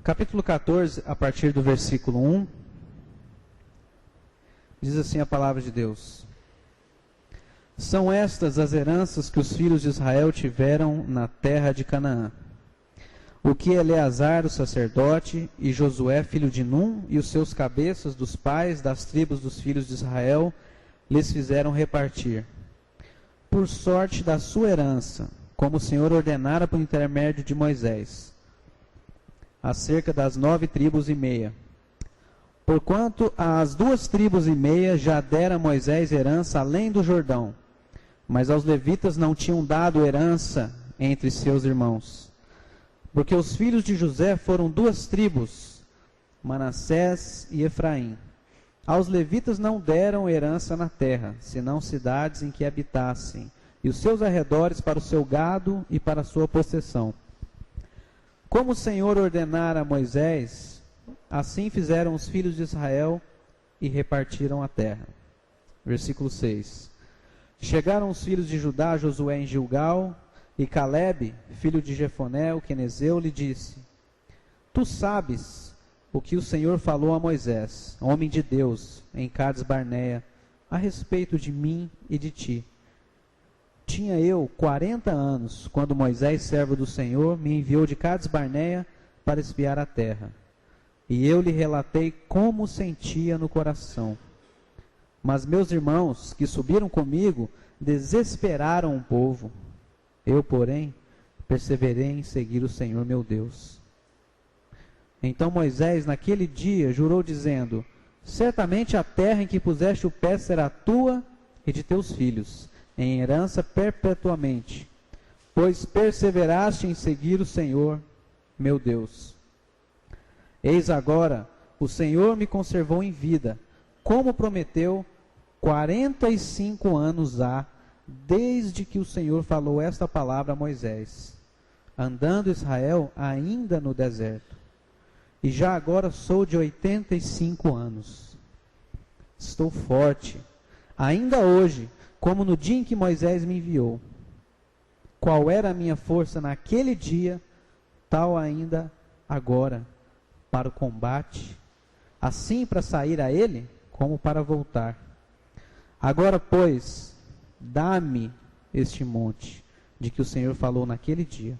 Capítulo 14, a partir do versículo 1, diz assim a palavra de Deus: São estas as heranças que os filhos de Israel tiveram na terra de Canaã. O que Eleazar, o sacerdote, e Josué, filho de Num, e os seus cabeças dos pais das tribos dos filhos de Israel, lhes fizeram repartir, por sorte da sua herança, como o Senhor ordenara por intermédio de Moisés, acerca das 9 tribos e meia. Porquanto às 2 tribos e meia já dera Moisés herança além do Jordão, mas aos levitas não tinham dado herança entre seus irmãos. Porque os filhos de José foram 2 tribos, Manassés e Efraim. Aos levitas não deram herança na terra, senão cidades em que habitassem, e os seus arredores para o seu gado e para a sua possessão. Como o Senhor ordenara a Moisés, assim fizeram os filhos de Israel e repartiram a terra. Versículo 6. Chegaram os filhos de Judá a Josué em Gilgal, e Calebe, filho de Jefoné, o quenezeu, lhe disse: Tu sabes o que o Senhor falou a Moisés, homem de Deus, em Cades Barneia, a respeito de mim e de ti. Tinha eu 40 anos, quando Moisés, servo do Senhor, me enviou de Cades Barneia para espiar a terra. E eu lhe relatei como sentia no coração. Mas meus irmãos, que subiram comigo, desesperaram o povo. Eu, porém, perseverei em seguir o Senhor meu Deus. Então Moisés, naquele dia, jurou dizendo: Certamente a terra em que puseste o pé será tua e de teus filhos, em herança perpetuamente, pois perseveraste em seguir o Senhor, meu Deus. Eis agora, o Senhor me conservou em vida, como prometeu, 45 anos há, desde que o Senhor falou esta palavra a Moisés, andando Israel ainda no deserto. E já agora sou de 85 anos. Estou forte, ainda hoje, como no dia em que Moisés me enviou. Qual era a minha força naquele dia, tal ainda agora, para o combate, assim para sair a ele, como para voltar. Agora, pois, dá-me este monte, de que o Senhor falou naquele dia.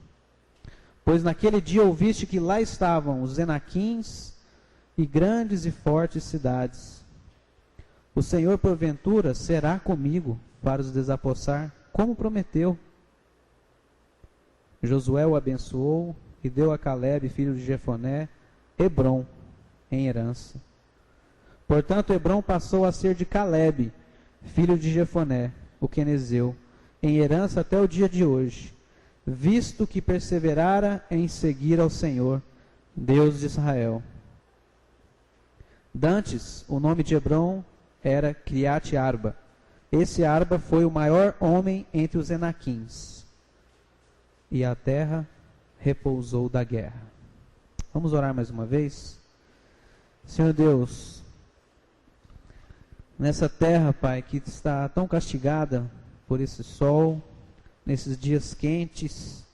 Pois naquele dia ouviste que lá estavam os Enaquins e grandes e fortes cidades. O Senhor, porventura, será comigo para os desapossar, como prometeu. Josué o abençoou e deu a Calebe, filho de Jefoné, Hebrom, em herança. Portanto, Hebrom passou a ser de Calebe, filho de Jefoné, o quenezeu, em herança até o dia de hoje, visto que perseverara em seguir ao Senhor, Deus de Israel. Dantes, o nome de Hebrom era Criate Arba. Esse Arba foi o maior homem entre os Enaquins. E a terra repousou da guerra. Vamos orar mais uma vez? Senhor Deus, nessa terra, Pai, que está tão castigada por esse sol, nesses dias quentes,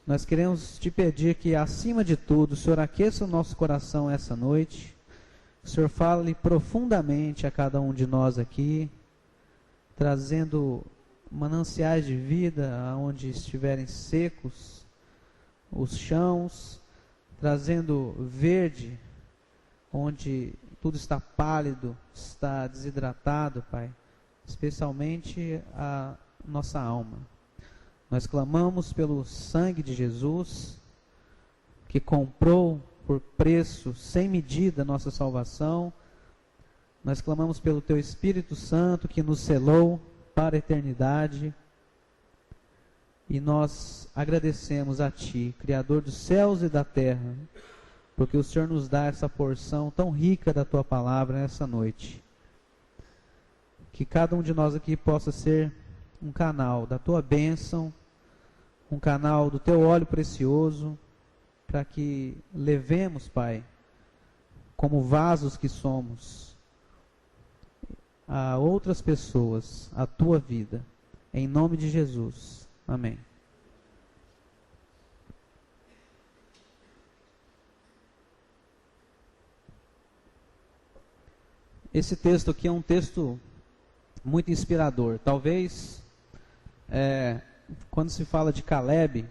nós queremos te pedir que, acima de tudo, o Senhor aqueça o nosso coração essa noite. O Senhor fale profundamente a cada um de nós aqui, trazendo mananciais de vida aonde estiverem secos os chãos, trazendo verde onde tudo está pálido, está desidratado, Pai, especialmente a nossa alma. Nós clamamos pelo sangue de Jesus, que comprou por preço sem medida nossa salvação. Nós clamamos pelo Teu Espírito Santo, que nos selou para a eternidade. E nós agradecemos a Ti, Criador dos céus e da terra, porque o Senhor nos dá essa porção tão rica da Tua palavra nessa noite. Que cada um de nós aqui possa ser um canal da Tua bênção, um canal do Teu óleo precioso, para que levemos, Pai, como vasos que somos, a outras pessoas, a Tua vida. Em nome de Jesus. Amém. esse texto aqui é um texto muito inspirador. Talvez, quando se fala de Caleb,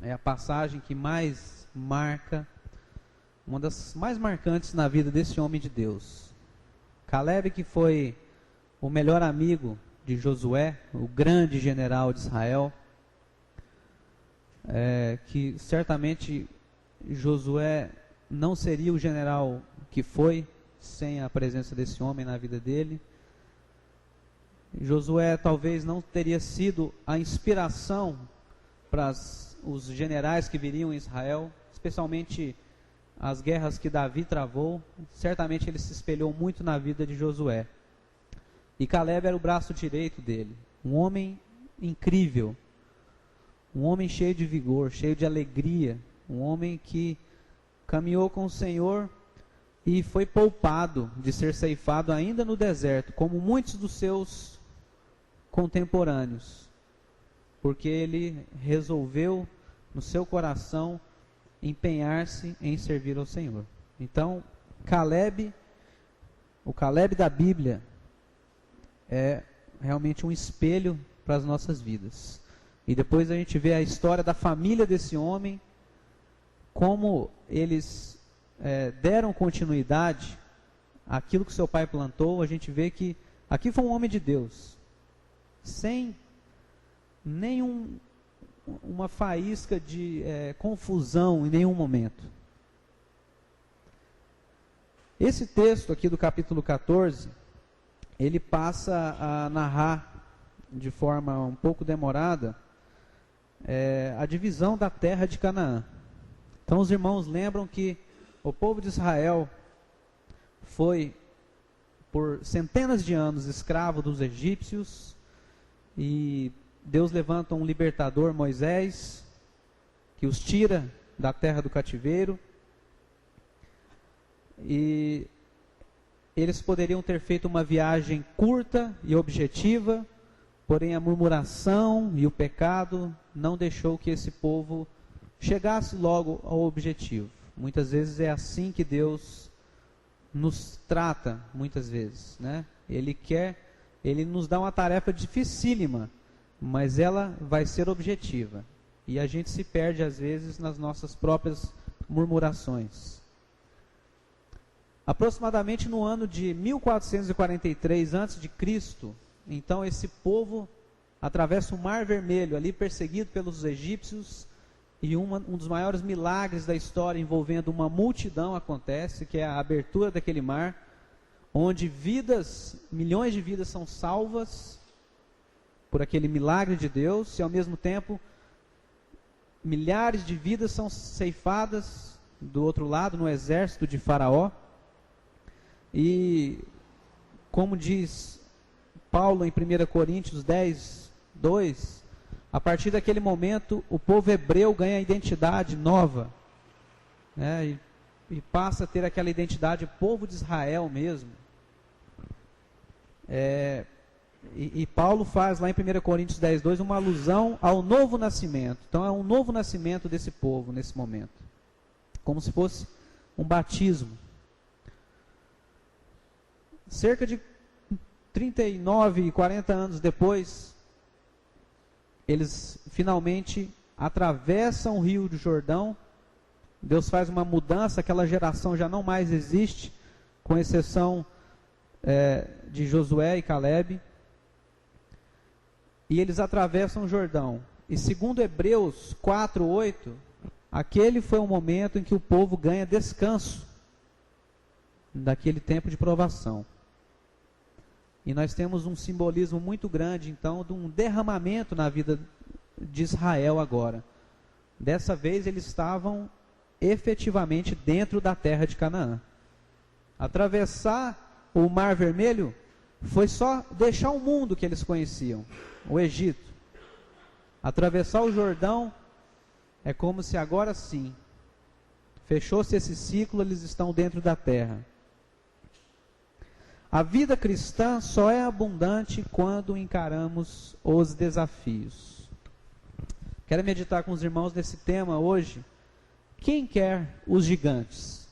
é a passagem que mais marca, uma das mais marcantes na vida desse homem de Deus. Caleb, que foi o melhor amigo de Josué, o grande general de Israel, que certamente Josué não seria o general que foi sem a presença desse homem na vida dele. Josué talvez não teria sido a inspiração para os generais que viriam em Israel, especialmente as guerras que Davi travou. Certamente ele se espelhou muito na vida de Josué. E Caleb era o braço direito dele, um homem incrível, um homem cheio de vigor, cheio de alegria, um homem que caminhou com o Senhor e foi poupado de ser ceifado ainda no deserto, como muitos dos seus contemporâneos, porque ele resolveu no seu coração empenhar-se em servir ao Senhor. Então, o Caleb da Bíblia é realmente um espelho para as nossas vidas. E depois a gente vê a história da família desse homem, como eles deram continuidade àquilo que seu pai plantou. A gente vê que aqui foi um homem de Deus, sem uma faísca de confusão em nenhum momento. Esse texto aqui do capítulo 14, ele passa a narrar de forma um pouco demorada a divisão da terra de Canaã. Então os irmãos lembram que o povo de Israel foi por centenas de anos escravo dos egípcios, e Deus levanta um libertador, Moisés, que os tira da terra do cativeiro, e eles poderiam ter feito uma viagem curta e objetiva, porém a murmuração e o pecado não deixou que esse povo chegasse logo ao objetivo. Muitas vezes é assim que Deus nos trata, muitas vezes, né? Ele nos dá uma tarefa dificílima, mas ela vai ser objetiva. E a gente se perde às vezes nas nossas próprias murmurações. Aproximadamente no ano de 1443 a.C., então esse povo atravessa o Mar Vermelho, ali perseguido pelos egípcios, e um dos maiores milagres da história envolvendo uma multidão acontece, que é a abertura daquele mar, onde milhões de vidas são salvas por aquele milagre de Deus, e ao mesmo tempo milhares de vidas são ceifadas do outro lado, no exército de Faraó. E como diz Paulo em 1 Coríntios 10, 2, a partir daquele momento o povo hebreu ganha identidade nova, né, e passa a ter aquela identidade povo de Israel mesmo. E Paulo faz lá em 1 Coríntios 10, 2 uma alusão ao novo nascimento. Então é um novo nascimento desse povo nesse momento, como se fosse um batismo. Cerca de 39 e 40 anos depois, eles finalmente atravessam o Rio do Jordão. Deus faz uma mudança, aquela geração já não mais existe, com exceção de Josué e Caleb. E eles atravessam o Jordão. E segundo Hebreus 4:8, aquele foi o momento em que o povo ganha descanso daquele tempo de provação. E nós temos um simbolismo muito grande, então, de um derramamento na vida de Israel agora. Dessa vez eles estavam efetivamente dentro da terra de Canaã. Atravessar o Mar Vermelho foi só deixar o mundo que eles conheciam, o Egito. Atravessar o Jordão é como se agora sim, fechou-se esse ciclo, eles estão dentro da terra. A vida cristã só é abundante quando encaramos os desafios. Quero meditar com os irmãos nesse tema hoje. Quem quer os gigantes?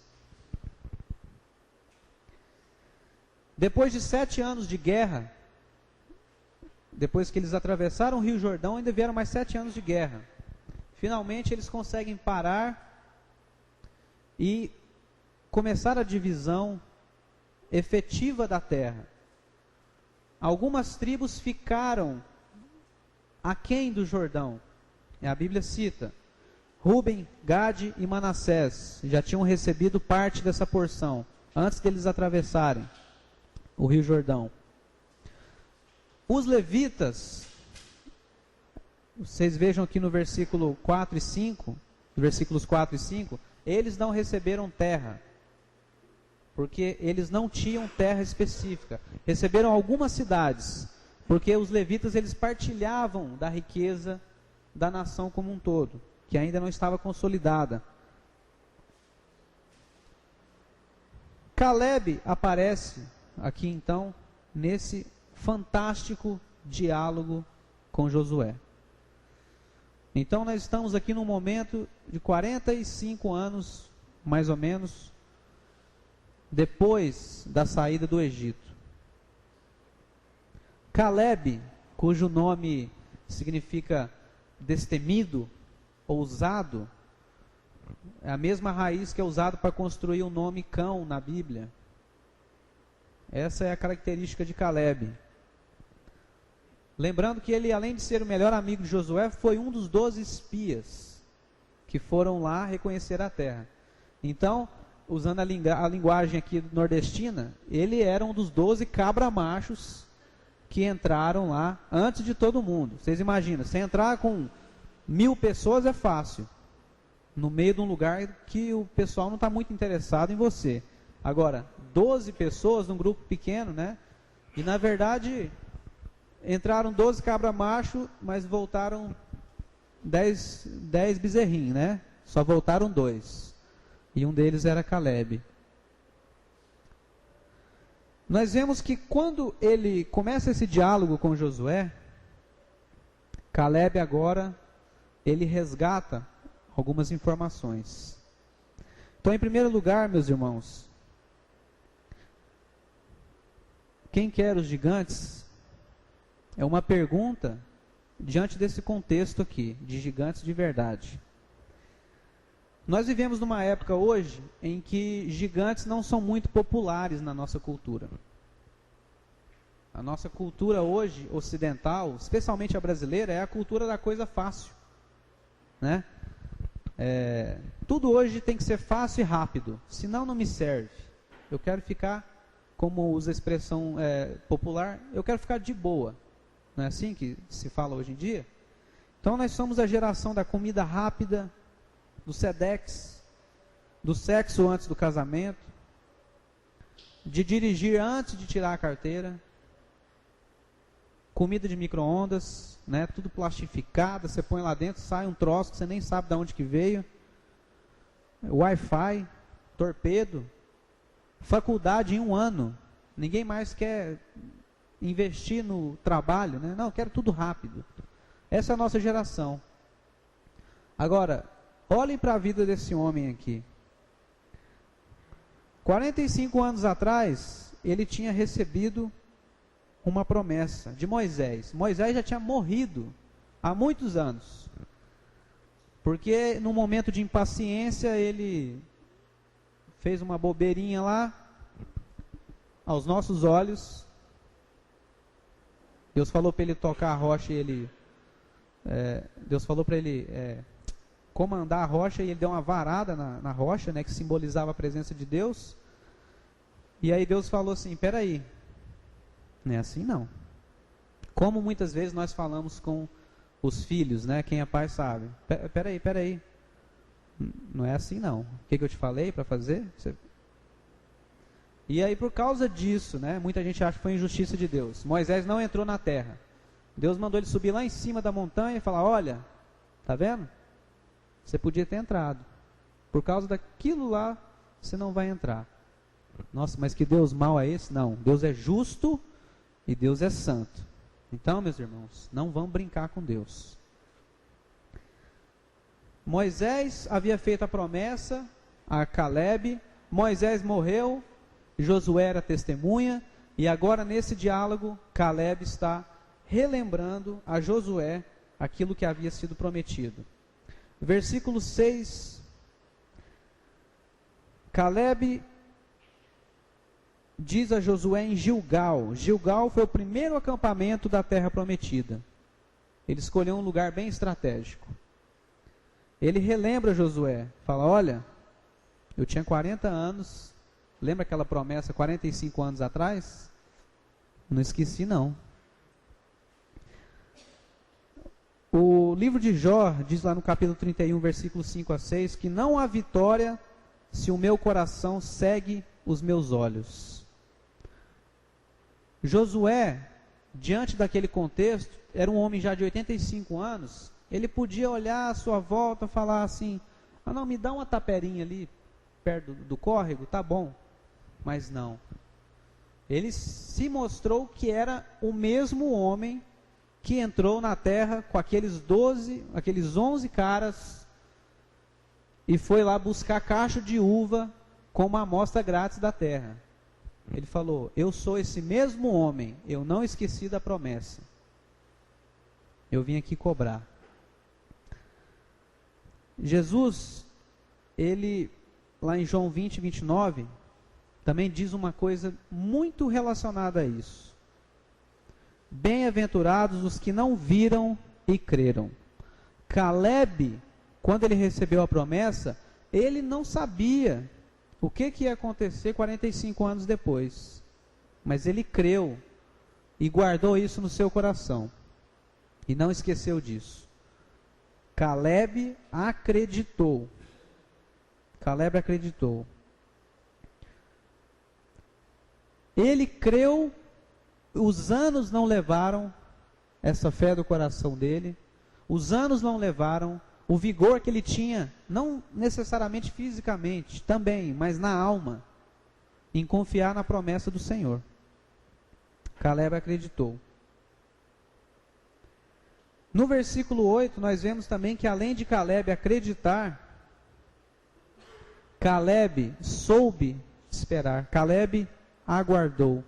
Depois de 7 anos de guerra, depois que eles atravessaram o Rio Jordão, ainda vieram mais 7 anos de guerra. Finalmente eles conseguem parar e começar a divisão efetiva da terra. Algumas tribos ficaram aquém do Jordão. A Bíblia cita: Rúben, Gade e Manassés já tinham recebido parte dessa porção antes deles atravessarem o Rio Jordão. Os levitas, vocês vejam aqui no versículo 4 e 5, versículos 4 e 5, eles não receberam terra, porque eles não tinham terra específica. Receberam algumas cidades, porque os levitas eles partilhavam da riqueza da nação como um todo, que ainda não estava consolidada. Calebe aparece aqui então nesse fantástico diálogo com Josué. Então nós estamos aqui num momento de 45 anos, mais ou menos, depois da saída do Egito. Calebe, cujo nome significa destemido, ousado, é a mesma raiz que é usada para construir o nome Cão na Bíblia. Essa é a característica de Calebe. Lembrando que ele, além de ser o melhor amigo de Josué, foi um dos 12 espias que foram lá reconhecer a terra. Então, usando a linguagem aqui nordestina, ele era um dos 12 cabra-machos que entraram lá antes de todo mundo. Vocês imaginam, você entrar com 1000 pessoas é fácil, no meio de um lugar que o pessoal não está muito interessado em você. Agora, 12 pessoas num grupo pequeno, né? E na verdade, entraram 12 cabra-macho, mas voltaram 10 bezerrinhos, né? Só voltaram 2. E um deles era Calebe. Nós vemos que quando ele começa esse diálogo com Josué, Calebe agora, ele resgata algumas informações. Então, em primeiro lugar, meus irmãos, quem quer os gigantes? É uma pergunta diante desse contexto aqui, de gigantes de verdade. Nós vivemos numa época hoje em que gigantes não são muito populares na nossa cultura. A nossa cultura hoje, ocidental, especialmente a brasileira, é a cultura da coisa fácil, né? Tudo hoje tem que ser fácil e rápido, senão não me serve. Eu quero ficar, como usa a expressão popular, eu quero ficar de boa. Não é assim que se fala hoje em dia? Então nós somos a geração da comida rápida, do sedex, do sexo antes do casamento, de dirigir antes de tirar a carteira, comida de micro-ondas, né, tudo plastificado, você põe lá dentro, sai um troço que você nem sabe de onde que veio, Wi-Fi, torpedo, faculdade em 1 ano, ninguém mais quer investir no trabalho, né? Não, quero tudo rápido. Essa é a nossa geração. Agora, olhem para a vida desse homem aqui. 45 anos atrás, ele tinha recebido uma promessa de Moisés. Moisés já tinha morrido há muitos anos. Porque num momento de impaciência, ele fez uma bobeirinha lá, aos nossos olhos. Deus falou para ele tocar a rocha e Deus falou para ele comandar a rocha e ele deu uma varada na rocha, né, que simbolizava a presença de Deus. E aí Deus falou assim, peraí, não é assim não. Como muitas vezes nós falamos com os filhos, né, quem é pai sabe. Peraí, não é assim não. O que eu te falei para fazer? E aí por causa disso, né, muita gente acha que foi injustiça de Deus. Moisés não entrou na terra. Deus mandou ele subir lá em cima da montanha e falar, olha, tá vendo? Você podia ter entrado. Por causa daquilo lá, você não vai entrar. Nossa, mas que Deus mau é esse? Não, Deus é justo e Deus é santo. Então, meus irmãos, não vamos brincar com Deus. Moisés havia feito a promessa a Calebe, Moisés morreu, Josué era testemunha, E agora, nesse diálogo, Caleb está relembrando a Josué aquilo que havia sido prometido. Versículo 6. Caleb diz a Josué em Gilgal. Gilgal foi o primeiro acampamento da terra prometida. Ele escolheu um lugar bem estratégico. Ele relembra Josué, fala: olha, eu tinha 40 anos, lembra aquela promessa 45 anos atrás? Não esqueci não. O livro de Jó diz lá no capítulo 31, versículos 5 a 6, que não há vitória se o meu coração segue os meus olhos. Josué, diante daquele contexto, era um homem já de 85 anos, ele podia olhar à sua volta e falar assim: ah não, me dá uma taperinha ali, perto do córrego, tá bom. Mas não. Ele se mostrou que era o mesmo homem que entrou na terra com aqueles 11 caras e foi lá buscar cacho de uva como uma amostra grátis da terra. Ele falou: eu sou esse mesmo homem, eu não esqueci da promessa. Eu vim aqui cobrar. Jesus, ele, lá em João 20, 29, também diz uma coisa muito relacionada a isso. Bem-aventurados os que não viram e creram. Caleb, quando ele recebeu a promessa, ele não sabia o que ia acontecer 45 anos depois. Mas ele creu e guardou isso no seu coração. E não esqueceu disso. Caleb acreditou. Caleb acreditou. Ele creu, os anos não levaram essa fé do coração dele, os anos não levaram o vigor que ele tinha, não necessariamente fisicamente, também, mas na alma, em confiar na promessa do Senhor. Caleb acreditou. No versículo 8, nós vemos também que além de Caleb acreditar, Caleb soube esperar. Caleb aguardou.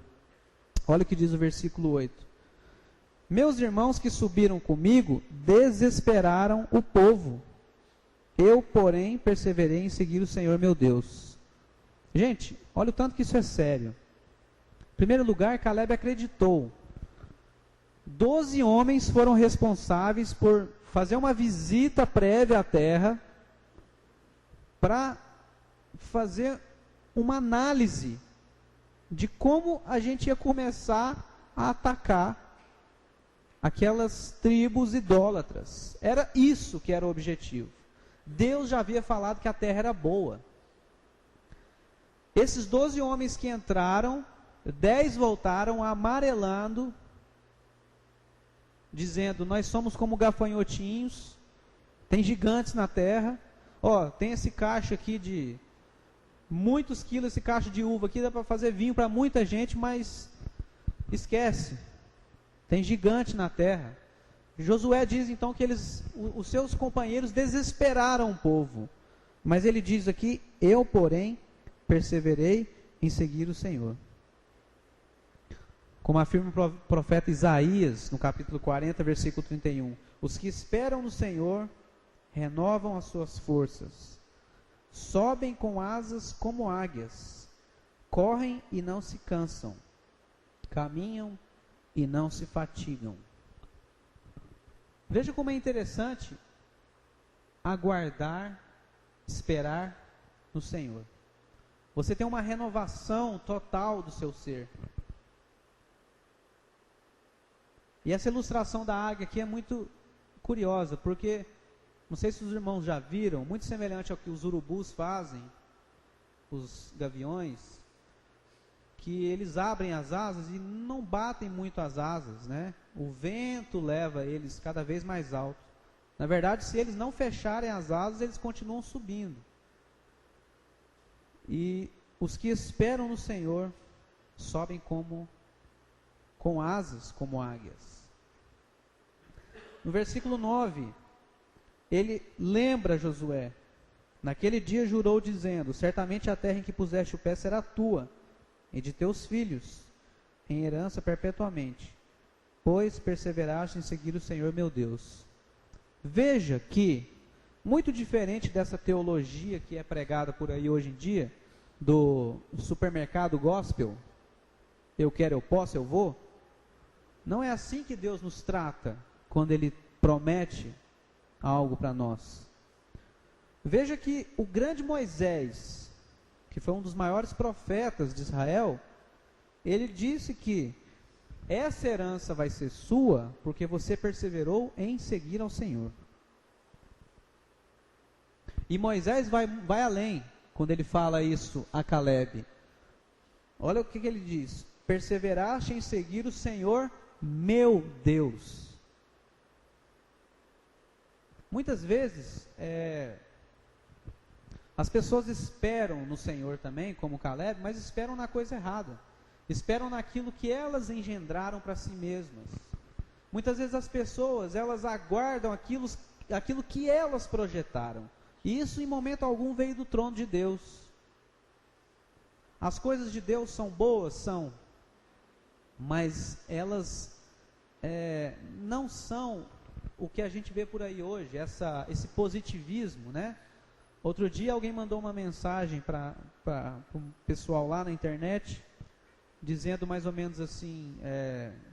Olha o que diz o versículo 8. Meus irmãos que subiram comigo desesperaram o povo. Eu, porém, perseverei em seguir o Senhor meu Deus. Gente, olha o tanto que isso é sério. Em primeiro lugar, Caleb acreditou. 12 homens foram responsáveis por fazer uma visita prévia à terra para fazer uma análise de como a gente ia começar a atacar aquelas tribos idólatras. Era isso que era o objetivo. Deus já havia falado que a terra era boa. Esses 12 homens que entraram, 10 voltaram amarelando, dizendo: nós somos como gafanhotinhos, tem gigantes na terra, tem esse cacho aqui de muitos quilos, esse cacho de uva aqui dá para fazer vinho para muita gente, mas esquece, tem gigante na terra. Josué diz então que os seus companheiros desesperaram o povo, mas ele diz aqui: eu, porém, perseverei em seguir o Senhor. Como afirma o profeta Isaías, no capítulo 40, versículo 31, os que esperam no Senhor renovam as suas forças, sobem com asas como águias, correm e não se cansam, caminham e não se fatigam. Veja como é interessante aguardar, esperar no Senhor. Você tem uma renovação total do seu ser. E essa ilustração da águia aqui é muito curiosa, porque, não sei se os irmãos já viram, muito semelhante ao que os urubus fazem, os gaviões, que eles abrem as asas e não batem muito as asas, né? O vento leva eles cada vez mais alto. Na verdade, se eles não fecharem as asas, eles continuam subindo. E os que esperam no Senhor sobem com asas como águias. No versículo 9, ele lembra Josué: naquele dia jurou dizendo: certamente a terra em que puseste o pé será tua e de teus filhos. em herança perpetuamente, pois perseveraste em seguir o Senhor meu Deus. Veja que, muito diferente dessa teologia que é pregada por aí hoje em dia, do supermercado gospel, eu quero, eu posso, eu vou, não é assim que Deus nos trata quando Ele promete algo para nós. Veja que o grande Moisés, que foi um dos maiores profetas de Israel, ele disse que essa herança vai ser sua porque você perseverou em seguir ao Senhor. E Moisés vai além quando ele fala isso a Caleb. Olha o que ele diz: perseveraste em seguir o Senhor meu Deus. Muitas vezes as pessoas esperam no Senhor também, como Caleb, mas esperam na coisa errada. Esperam naquilo que elas engendraram para si mesmas. Muitas vezes as pessoas, elas aguardam aquilo que elas projetaram. E isso em momento algum veio do trono de Deus. As coisas de Deus são boas? São. Mas elas não são o que a gente vê por aí hoje, esse positivismo, né? Outro dia alguém mandou uma mensagem para o pessoal lá na internet, dizendo mais ou menos assim,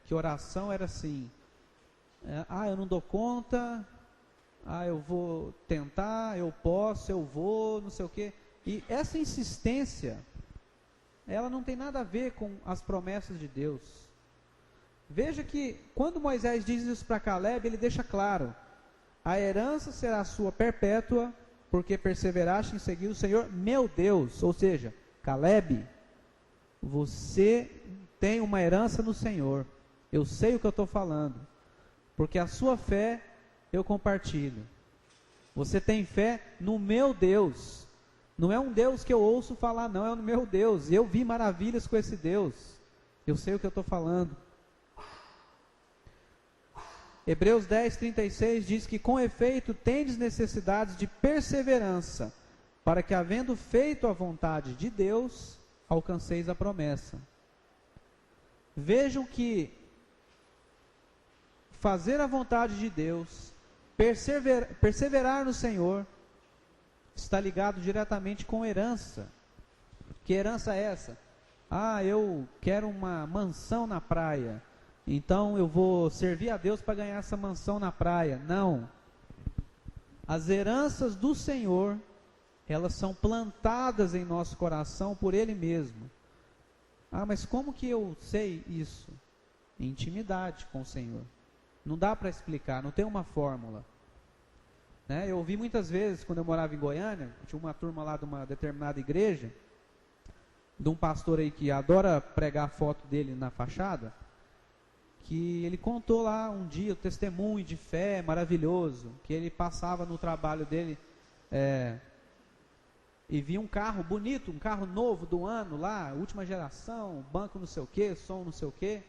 que oração era assim, eu não dou conta, eu vou tentar, eu posso, eu vou, não sei o quê. E essa insistência, ela não tem nada a ver com as promessas de Deus. Veja que quando Moisés diz isso para Caleb, ele deixa claro: a herança será sua perpétua, porque perseveraste em seguir o Senhor meu Deus. Ou seja, Caleb, você tem uma herança no Senhor. Eu sei o que eu estou falando, porque a sua fé eu compartilho. Você tem fé no meu Deus. Não é um Deus que eu ouço falar, não, é o meu Deus. Eu vi maravilhas com esse Deus. Eu sei o que eu estou falando. Hebreus 10:36 diz que, com efeito, tendes necessidades de perseverança, para que, havendo feito a vontade de Deus, alcanceis a promessa. Vejam que fazer a vontade de Deus, perseverar no Senhor, está ligado diretamente com herança. Que herança é essa? Eu quero uma mansão na praia, então eu vou servir a Deus para ganhar essa mansão na praia. Não. As heranças do Senhor, elas são plantadas em nosso coração por Ele mesmo. Mas como que eu sei isso? Intimidade com o Senhor. Não dá para explicar, não tem uma fórmula. Eu ouvi muitas vezes, quando eu morava em Goiânia, tinha uma turma lá de uma determinada igreja, de um pastor aí que adora pregar a foto dele na fachada, que ele contou lá um dia o testemunho de fé maravilhoso, que ele passava no trabalho dele e via um carro bonito, um carro novo do ano lá, última geração, banco não sei o que, som não sei o que,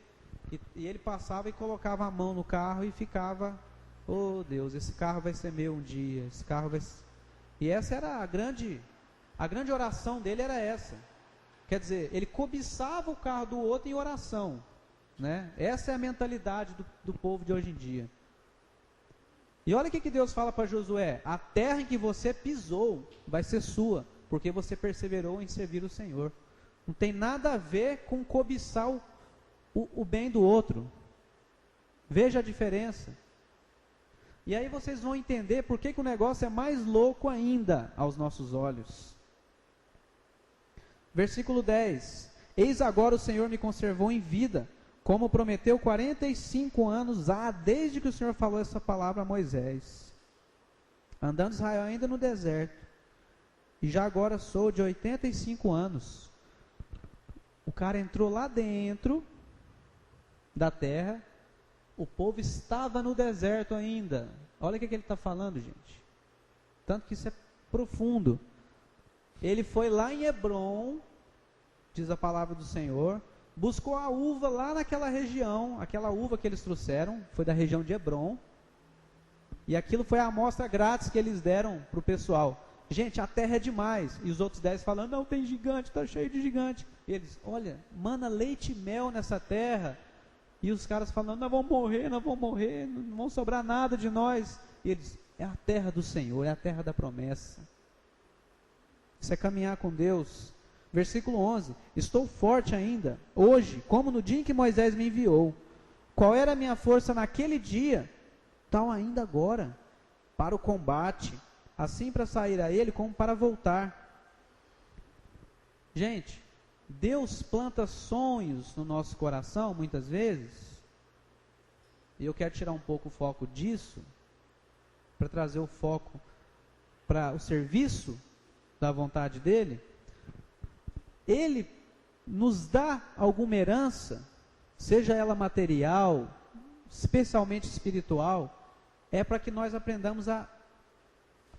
e ele passava e colocava a mão no carro e ficava: oh Deus, esse carro vai ser meu um dia, esse carro vai ser... E essa era a grande oração dele, era essa. Quer dizer, ele cobiçava o carro do outro em oração, né? Essa é a mentalidade do povo de hoje em dia. E olha o que Deus fala para Josué: a terra em que você pisou vai ser sua, porque você perseverou em servir o Senhor. Não tem nada a ver com cobiçar o bem do outro. Veja a diferença. E aí vocês vão entender por que o negócio é mais louco ainda aos nossos olhos. Versículo 10: eis agora o Senhor me conservou em vida, como prometeu 45 anos há, desde que o Senhor falou essa palavra a Moisés, andando Israel ainda no deserto, e já agora sou de 85 anos. O cara entrou lá dentro da terra, o povo estava no deserto ainda. Olha o que ele está falando, gente. Tanto que isso é profundo. Ele foi lá em Hebrom, diz a palavra do Senhor, buscou a uva lá naquela região. Aquela uva que eles trouxeram foi da região de Hebrom, e aquilo foi a amostra grátis que eles deram para o pessoal. Gente, a terra é demais. E os outros 10 falando: não, tem gigante, está cheio de gigante. Eles, olha, mana leite e mel nessa terra. E os caras falando, nós vamos morrer, não vão sobrar nada de nós. E eles, é a terra do Senhor, é a terra da promessa. Isso é caminhar com Deus. Versículo 11, estou forte ainda, hoje, como no dia em que Moisés me enviou. Qual era a minha força naquele dia? Tal ainda agora, para o combate, assim para sair a ele como para voltar. Gente, Deus planta sonhos no nosso coração, muitas vezes, e eu quero tirar um pouco o foco disso, para trazer o foco para o serviço da vontade dEle. Ele nos dá alguma herança, seja ela material, especialmente espiritual, é para que nós aprendamos a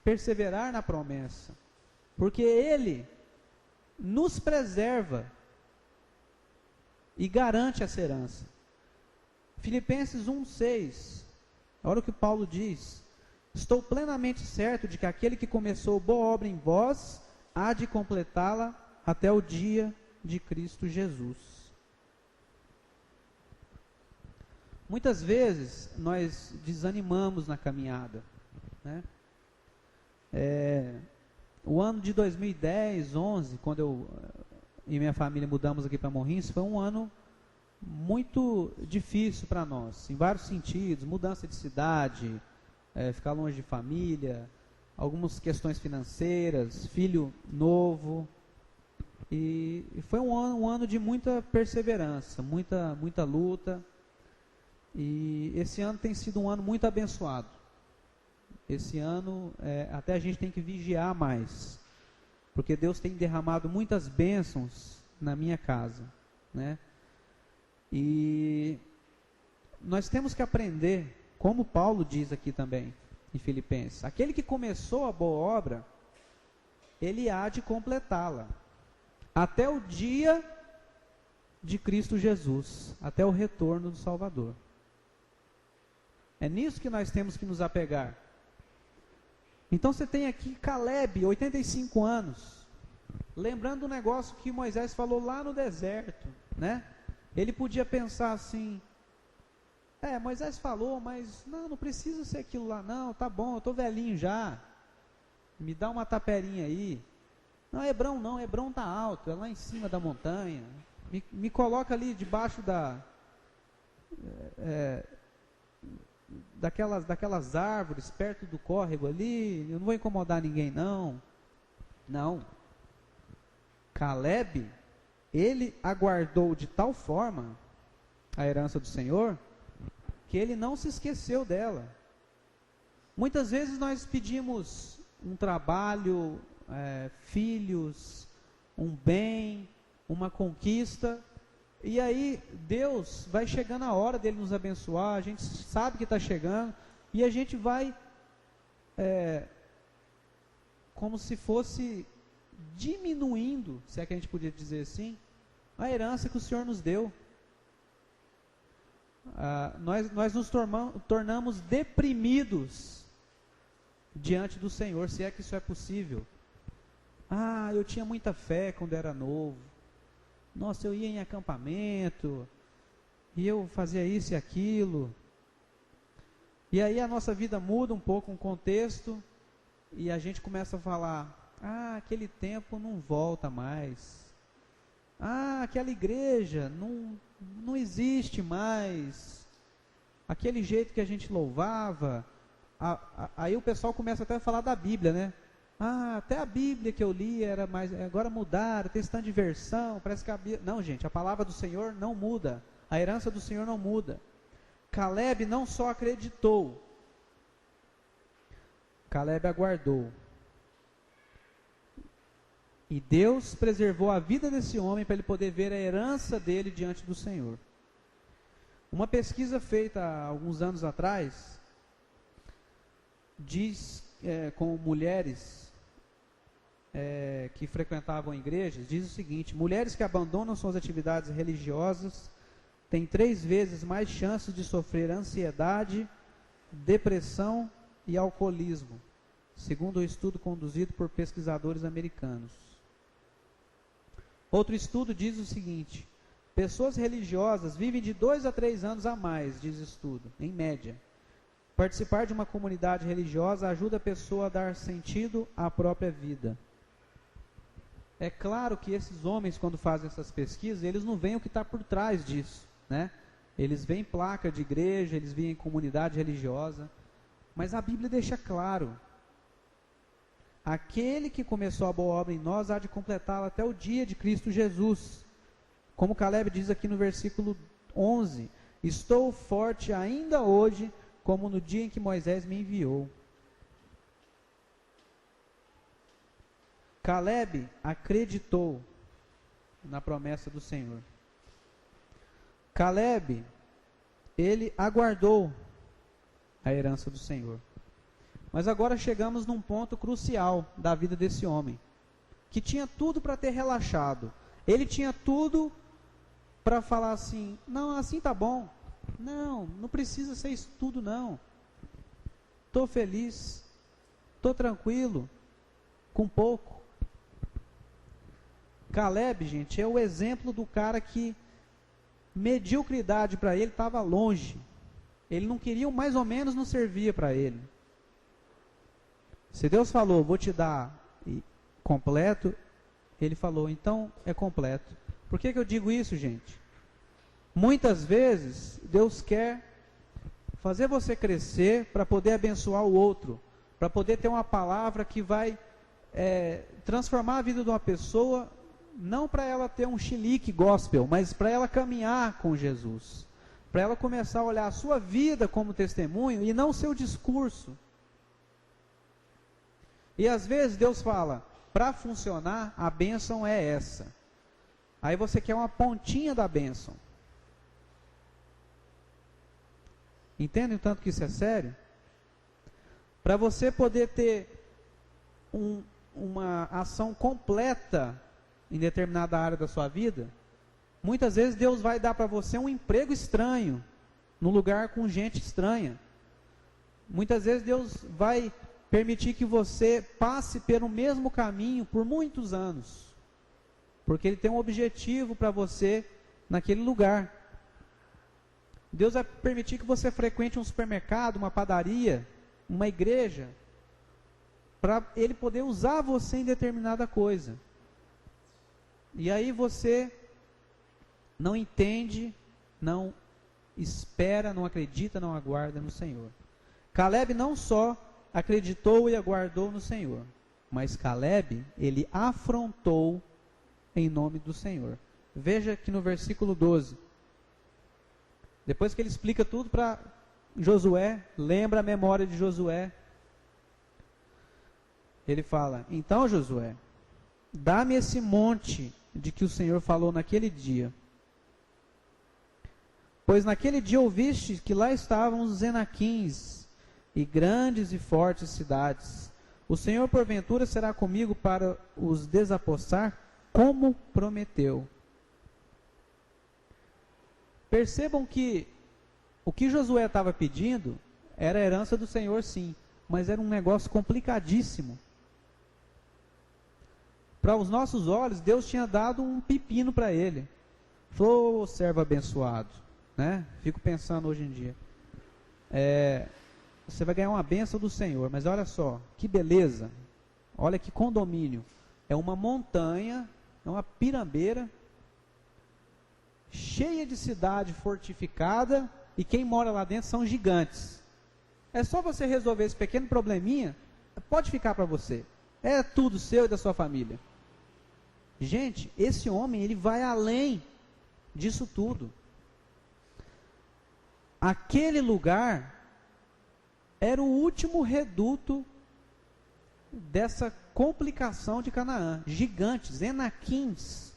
perseverar na promessa, porque Ele nos preserva e garante essa herança. Filipenses 1,6, olha o que Paulo diz: estou plenamente certo de que aquele que começou boa obra em vós, há de completá-la até o dia de Cristo Jesus. Muitas vezes nós desanimamos na caminhada, né? O ano de 2010, 11, quando eu e minha família mudamos aqui para Morrinhos, foi um ano muito difícil para nós, em vários sentidos, mudança de cidade, ficar longe de família, algumas questões financeiras, filho novo, e foi um ano de muita perseverança, muita luta, e esse ano tem sido um ano muito abençoado. Esse ano, até a gente tem que vigiar mais, porque Deus tem derramado muitas bênçãos na minha casa, né? E nós temos que aprender, como Paulo diz aqui também, em Filipenses, aquele que começou a boa obra, ele há de completá-la, até o dia de Cristo Jesus, até o retorno do Salvador. É nisso que nós temos que nos apegar. Então você tem aqui Caleb, 85 anos, lembrando um negócio que Moisés falou lá no deserto, né? Ele podia pensar assim, Moisés falou, mas não precisa ser aquilo lá não, tá bom, eu estou velhinho já, me dá uma taperinha aí. Não, Hebrão não, Hebrão está alto, é lá em cima da montanha, me coloca ali debaixo daquelas árvores, perto do córrego ali, eu não vou incomodar ninguém não. Não. Caleb, ele aguardou de tal forma a herança do Senhor, que ele não se esqueceu dela. Muitas vezes nós pedimos um trabalho, filhos, um bem, uma conquista, e aí Deus vai chegando a hora dele nos abençoar, a gente sabe que está chegando, e a gente vai como se fosse diminuindo, se é que a gente podia dizer assim, a herança que o Senhor nos deu. Nós nos tornamos deprimidos diante do Senhor, se é que isso é possível. Eu tinha muita fé quando era novo. Nossa, eu ia em acampamento, e eu fazia isso e aquilo. E aí a nossa vida muda um pouco, um contexto, e a gente começa a falar, aquele tempo não volta mais. Aquela igreja não existe mais. Aquele jeito que a gente louvava. Aí o pessoal começa até a falar da Bíblia, né? Até a Bíblia que eu li era mais, agora mudaram, tem esse tanto de versão, parece que a Bíblia... Não, gente, a palavra do Senhor não muda, a herança do Senhor não muda. Caleb não só acreditou, Caleb aguardou. E Deus preservou a vida desse homem para ele poder ver a herança dele diante do Senhor. Uma pesquisa feita há alguns anos atrás, diz com mulheres que frequentavam igrejas, diz o seguinte: mulheres que abandonam suas atividades religiosas têm 3 vezes mais chances de sofrer ansiedade, depressão e alcoolismo, segundo o estudo conduzido por pesquisadores americanos. Outro estudo diz o seguinte: pessoas religiosas vivem de 2 a 3 anos a mais, diz o estudo, em média. Participar de uma comunidade religiosa ajuda a pessoa a dar sentido à própria vida. É claro que esses homens, quando fazem essas pesquisas, eles não veem o que está por trás disso, né? Eles veem placa de igreja, eles veem comunidade religiosa, mas a Bíblia deixa claro: aquele que começou a boa obra em nós há de completá-la até o dia de Cristo Jesus. Como Caleb diz aqui no versículo 11: estou forte ainda hoje, como no dia em que Moisés me enviou. Caleb acreditou na promessa do Senhor. Caleb, ele aguardou a herança do Senhor. Mas agora chegamos num ponto crucial da vida desse homem, que tinha tudo para ter relaxado. Ele tinha tudo para falar assim: não, assim tá bom. Não precisa ser isso tudo não. Estou feliz, estou tranquilo, com pouco. Caleb, gente, é o exemplo do cara que mediocridade para ele estava longe. Ele não queria, mais ou menos não servia para ele. Se Deus falou, vou te dar completo, ele falou, então é completo. Por que eu digo isso, gente? Muitas vezes, Deus quer fazer você crescer para poder abençoar o outro, para poder ter uma palavra que vai transformar a vida de uma pessoa, não para ela ter um chilique gospel, mas para ela caminhar com Jesus, para ela começar a olhar a sua vida como testemunho e não o seu discurso. E às vezes Deus fala, para funcionar, a bênção é essa. Aí você quer uma pontinha da bênção. Entende o tanto que isso é sério? Para você poder ter uma ação completa em determinada área da sua vida, muitas vezes Deus vai dar para você um emprego estranho, num lugar com gente estranha. Muitas vezes Deus vai permitir que você passe pelo mesmo caminho por muitos anos, porque Ele tem um objetivo para você naquele lugar. Deus vai permitir que você frequente um supermercado, uma padaria, uma igreja, para Ele poder usar você em determinada coisa. E aí você não entende, não espera, não acredita, não aguarda no Senhor. Caleb não só acreditou e aguardou no Senhor, mas Caleb, ele afrontou em nome do Senhor. Veja que no versículo 12, depois que ele explica tudo para Josué, lembra a memória de Josué, ele fala, então Josué, dá-me esse monte de que o Senhor falou naquele dia, pois naquele dia ouviste que lá estavam os Enaquins, e grandes e fortes cidades. O Senhor porventura será comigo para os desapossar, como prometeu. Percebam que o que Josué estava pedindo era a herança do Senhor, sim, mas era um negócio complicadíssimo. Para os nossos olhos, Deus tinha dado um pepino para ele. Falou, servo abençoado, né? Fico pensando hoje em dia. Você vai ganhar uma bênção do Senhor, mas olha só, que beleza, olha que condomínio, é uma montanha, é uma pirambeira, cheia de cidade fortificada, e quem mora lá dentro são gigantes. É só você resolver esse pequeno probleminha, pode ficar para você, é tudo seu e da sua família. Gente, esse homem, ele vai além disso tudo. Aquele lugar era o último reduto dessa complicação de Canaã. Gigantes, Enaquins.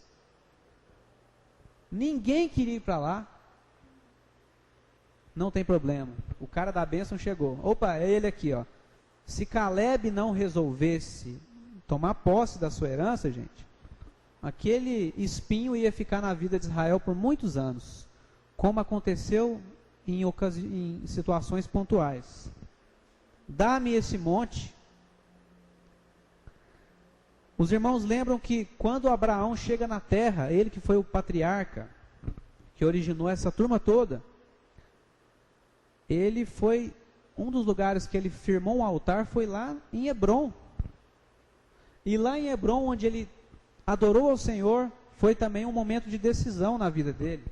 Ninguém queria ir para lá. Não tem problema. O cara da bênção chegou. Opa, é ele aqui, ó. Se Caleb não resolvesse tomar posse da sua herança, gente, aquele espinho ia ficar na vida de Israel por muitos anos, como aconteceu em situações pontuais. Dá-me esse monte. Os irmãos lembram que quando Abraão chega na terra, ele que foi o patriarca, que originou essa turma toda, ele foi, um dos lugares que ele firmou um altar foi lá em Hebrom. E lá em Hebrom, onde ele adorou ao Senhor, foi também um momento de decisão na vida dele.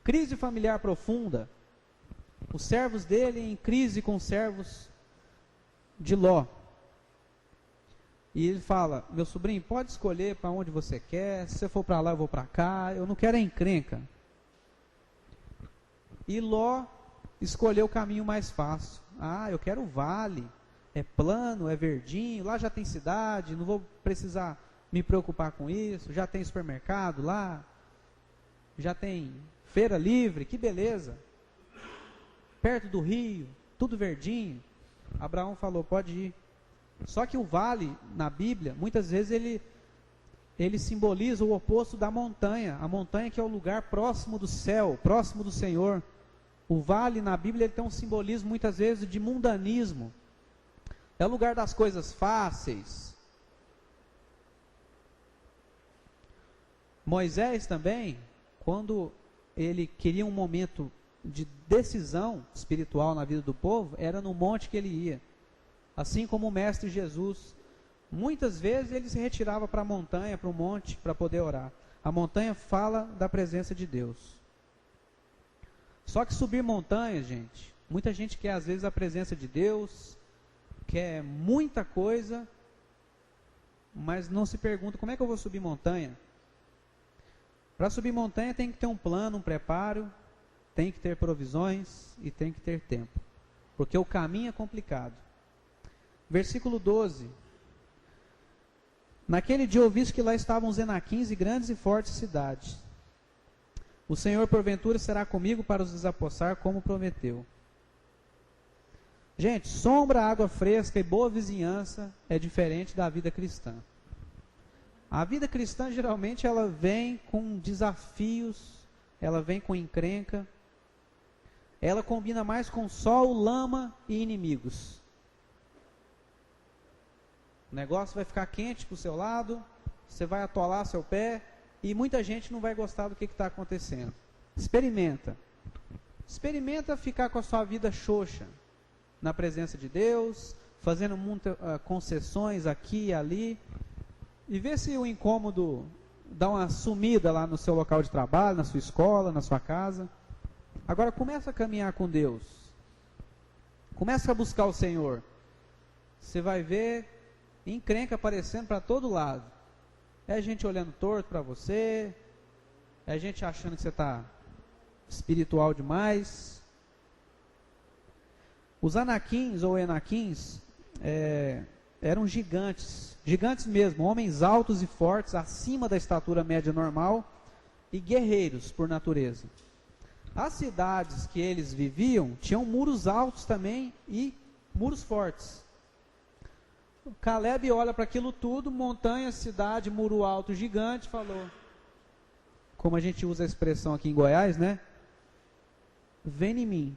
Crise familiar profunda. Os servos dele em crise com os servos de Ló. E ele fala, meu sobrinho, pode escolher para onde você quer, se você for para lá eu vou para cá, eu não quero é encrenca. E Ló escolheu o caminho mais fácil. Ah, eu quero o vale, é plano, é verdinho, lá já tem cidade, não vou precisar me preocupar com isso, já tem supermercado lá, já tem feira livre, que beleza. Perto do rio, tudo verdinho. Abraão falou, pode ir. Só que o vale, na Bíblia, muitas vezes ele simboliza o oposto da montanha. A montanha que é o lugar próximo do céu, próximo do Senhor. O vale, na Bíblia, ele tem um simbolismo, muitas vezes, de mundanismo. É o lugar das coisas fáceis. Moisés também, quando ele queria um momento de decisão espiritual na vida do povo, era no monte que ele ia. Assim como o Mestre Jesus, muitas vezes ele se retirava para a montanha, para o monte, para poder orar. A montanha fala da presença de Deus. Só que subir montanha, gente, muita gente quer às vezes a presença de Deus, quer muita coisa, mas não se pergunta, como é que eu vou subir montanha? Para subir montanha tem que ter um plano, um preparo, tem que ter provisões e tem que ter tempo. Porque o caminho é complicado. Versículo 12. Naquele dia ouviste que lá estavam os Enaquins e grandes e fortes cidades. O Senhor porventura será comigo para os desapossar como prometeu. Gente, sombra, água fresca e boa vizinhança é diferente da vida cristã. A vida cristã geralmente ela vem com desafios, ela vem com encrenca, ela combina mais com sol, lama e inimigos. O negócio vai ficar quente para o seu lado, você vai atolar seu pé e muita gente não vai gostar do que está acontecendo. Experimenta. Experimenta ficar com a sua vida xoxa na presença de Deus, fazendo muitas concessões aqui e ali, e vê se o incômodo dá uma sumida lá no seu local de trabalho, na sua escola, na sua casa. Agora começa a caminhar com Deus. Começa a buscar o Senhor. Você vai ver encrenca aparecendo para todo lado. É gente olhando torto para você, é gente achando que você está espiritual demais. Os Anaquins ou Enaquins eram gigantes, gigantes mesmo, homens altos e fortes, acima da estatura média normal e guerreiros por natureza. As cidades que eles viviam tinham muros altos também e muros fortes. Caleb olha para aquilo tudo, montanha, cidade, muro alto, gigante, falou, como a gente usa a expressão aqui em Goiás, né? Vem em mim.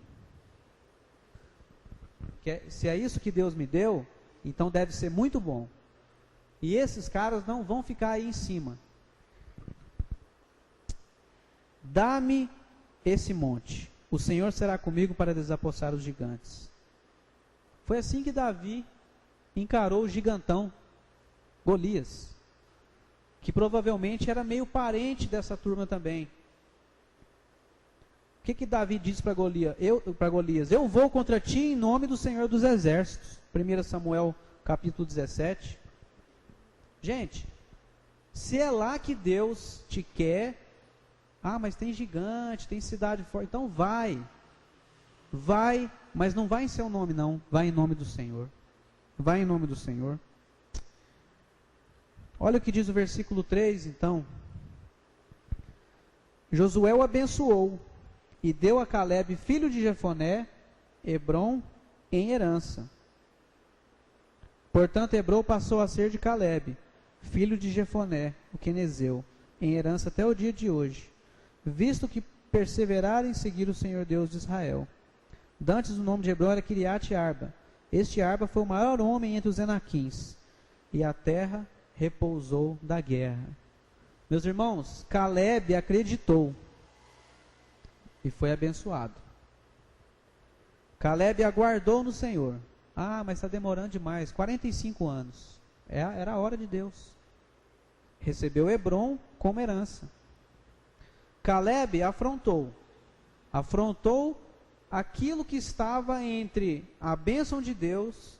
Se é isso que Deus me deu, então deve ser muito bom. E esses caras não vão ficar aí em cima. Dá-me esse monte. O Senhor será comigo para desapossar os gigantes. Foi assim que Davi encarou o gigantão, Golias, que provavelmente era meio parente dessa turma também. O que Davi disse para Golias? Eu vou contra ti em nome do Senhor dos Exércitos. 1 Samuel capítulo 17. Gente, se é lá que Deus te quer, mas tem gigante, tem cidade forte, então vai, mas não vai em seu nome não, vai em nome do Senhor. Vai em nome do Senhor. Olha o que diz o versículo 3, então. Josué o abençoou e deu a Caleb, filho de Jefoné, Hebrom em herança. Portanto, Hebrom passou a ser de Caleb, filho de Jefoné, o quenezeu, em herança até o dia de hoje, visto que perseveraram em seguir o Senhor Deus de Israel. Dantes o nome de Hebrom era Kiriat Arba. Este Arba foi o maior homem entre os Enaquins, e a terra repousou da guerra. Meus irmãos, Caleb acreditou e foi abençoado. Caleb aguardou no Senhor. Ah, mas está demorando demais, 45 anos. Era a hora de Deus. Recebeu Hebrom como herança. Caleb afrontou aquilo que estava entre a bênção de Deus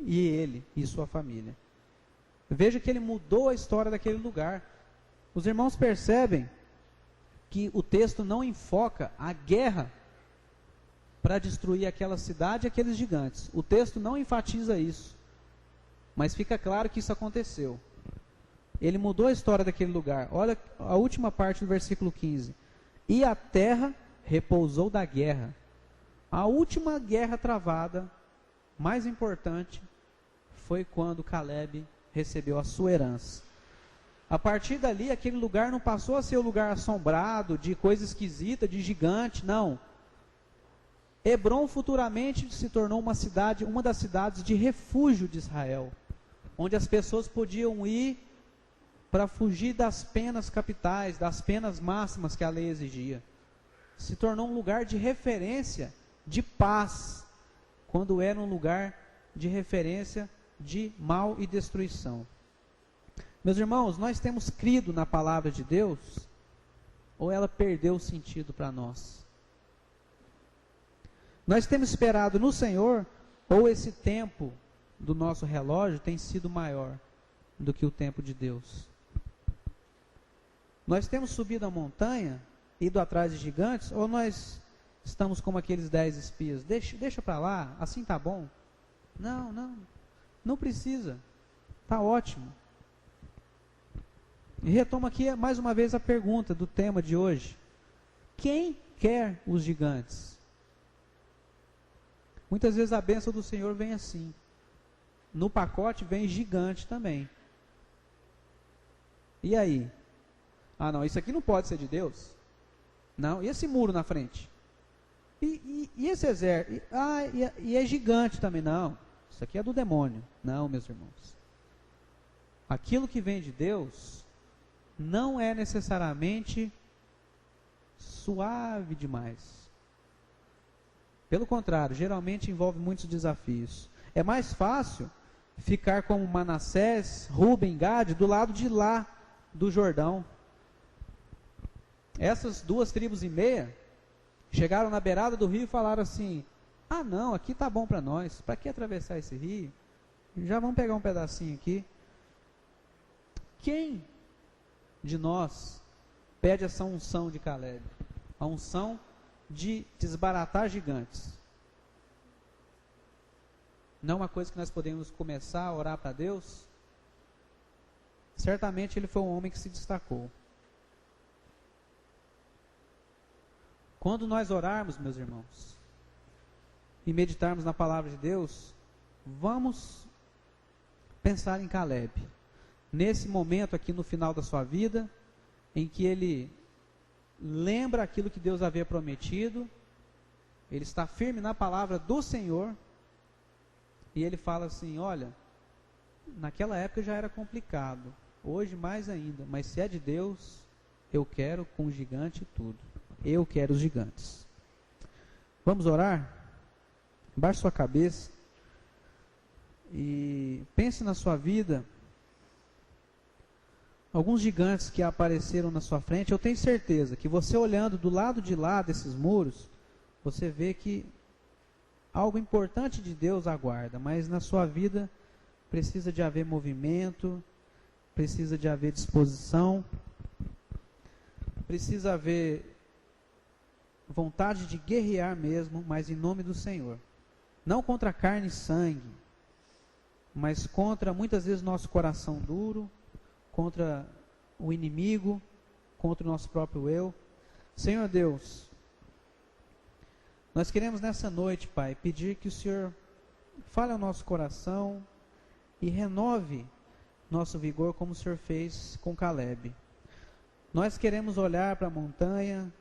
e ele e sua família. Veja que ele mudou a história daquele lugar. Os irmãos percebem que o texto não enfoca a guerra para destruir aquela cidade e aqueles gigantes. O texto não enfatiza isso, mas fica claro que isso aconteceu. Ele mudou a história daquele lugar. Olha a última parte do versículo 15. E a terra repousou da guerra. A última guerra travada, mais importante, foi quando Caleb recebeu a sua herança. A partir dali, aquele lugar não passou a ser um lugar assombrado, de coisa esquisita, de gigante, não. Hebrom futuramente se tornou uma das cidades de refúgio de Israel, onde as pessoas podiam ir para fugir das penas capitais, das penas máximas que a lei exigia. Se tornou um lugar de referência de paz, quando era um lugar de referência de mal e destruição. Meus irmãos, nós temos crido na palavra de Deus, ou ela perdeu o sentido para nós? Nós temos esperado no Senhor, ou esse tempo do nosso relógio tem sido maior do que o tempo de Deus? Nós temos subido a montanha, ido atrás de gigantes, ou nós estamos como aqueles 10 espias? Deixa para lá, assim tá bom? Não precisa, tá ótimo. E retomo aqui mais uma vez a pergunta do tema de hoje: quem quer os gigantes? Muitas vezes a bênção do Senhor vem assim. No pacote vem gigante também. E aí? Ah, não, isso aqui não pode ser de Deus. Não, e esse muro na frente? E esse exército? E é gigante também. Não, isso aqui é do demônio. Não, meus irmãos. Aquilo que vem de Deus não é necessariamente suave demais. Pelo contrário, geralmente envolve muitos desafios. É mais fácil ficar como Manassés, Ruben, Gade, do lado de lá do Jordão. Essas 2 tribos e meia chegaram na beirada do rio e falaram assim: ah não, aqui tá bom para nós, para que atravessar esse rio? Já vamos pegar um pedacinho aqui. Quem de nós pede essa unção de Caleb? A unção de desbaratar gigantes. Não é uma coisa que nós podemos começar a orar para Deus? Certamente ele foi um homem que se destacou. Quando nós orarmos, meus irmãos, e meditarmos na palavra de Deus, vamos pensar em Caleb. Nesse momento aqui no final da sua vida, em que ele lembra aquilo que Deus havia prometido, ele está firme na palavra do Senhor, e ele fala assim: olha, naquela época já era complicado, hoje mais ainda, mas se é de Deus, eu quero com o gigante tudo. Eu quero os gigantes. Vamos orar? Baixe sua cabeça e pense na sua vida. Alguns gigantes que apareceram na sua frente, eu tenho certeza que você olhando do lado de lá desses muros, você vê que algo importante de Deus aguarda, mas na sua vida precisa de haver movimento, precisa de haver disposição, precisa haver vontade de guerrear mesmo, mas em nome do Senhor. Não contra carne e sangue, mas contra muitas vezes nosso coração duro, contra o inimigo, contra o nosso próprio eu. Senhor Deus, nós queremos nessa noite, Pai, pedir que o Senhor fale ao nosso coração e renove nosso vigor como o Senhor fez com Caleb. Nós queremos olhar para a montanha,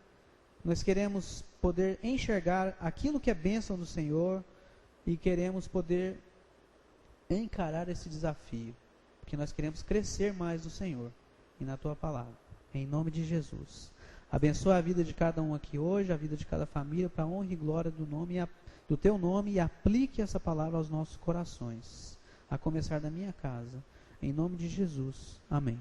nós queremos poder enxergar aquilo que é bênção do Senhor e queremos poder encarar esse desafio. porque nós queremos crescer mais no Senhor e na tua palavra. Em nome de Jesus. Abençoa a vida de cada um aqui hoje, a vida de cada família, para a honra e glória do teu nome, e aplique essa palavra aos nossos corações, a começar da minha casa. Em nome de Jesus. Amém.